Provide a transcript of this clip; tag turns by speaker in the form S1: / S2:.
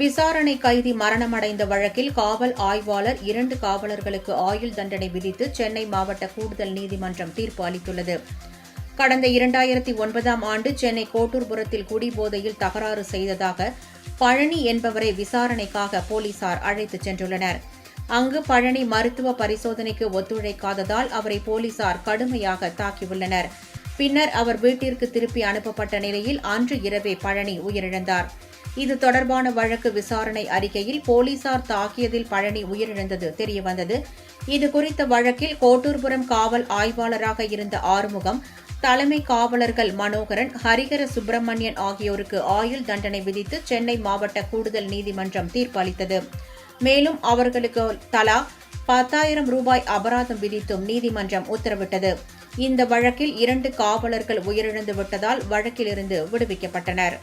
S1: விசாரணை கைதி மரணமடைந்த வழக்கில் காவல் ஆய்வாளர் 2 காவலர்களுக்கு ஆயுள் தண்டனை விதித்து சென்னை மாவட்ட கூடுதல் நீதிமன்றம் தீர்ப்பு அளித்துள்ளது. கடந்த 2009ஆம் ஆண்டு சென்னை கோட்டூர்புரத்தில் குடிபோதையில் தகராறு செய்ததாக பழனி என்பவரை விசாரணைக்காக போலீசார் அழைத்துச் சென்றுள்ளனர். அங்கு பழனி மருத்துவ பரிசோதனைக்கு ஒத்துழைக்காததால் அவரை போலீசார் கடுமையாக தாக்கியுள்ளனர். பின்னர் அவர் வீட்டிற்கு திருப்பி அனுப்பப்பட்ட நிலையில் அன்று இரவே பழனி உயிரிழந்தார். இது தொடர்பான வழக்கு விசாரணை அறிக்கையில் போலீசார் தாக்கியதில் பழனி உயிரிழந்தது தெரியவந்தது. இதுகுறித்த வழக்கில் கோட்டூர்புரம் காவல் ஆய்வாளராக இருந்த ஆறுமுகம், தலைமை காவலர்கள் மனோகரன், ஹரிஹர சுப்பிரமணியன் ஆகியோருக்கு ஆயுள் தண்டனை விதித்து சென்னை மாவட்ட கூடுதல் நீதிமன்றம் தீர்ப்பு அளித்தது. மேலும் அவர்களுக்கு தலா 10,000 ரூபாய் அபராதம் விதித்தும் நீதிமன்றம் உத்தரவிட்டது. இந்த வழக்கில் 2 காவலர்கள் உயிரிழந்து விட்டதால் வழக்கிலிருந்து விடுவிக்கப்பட்டனர்.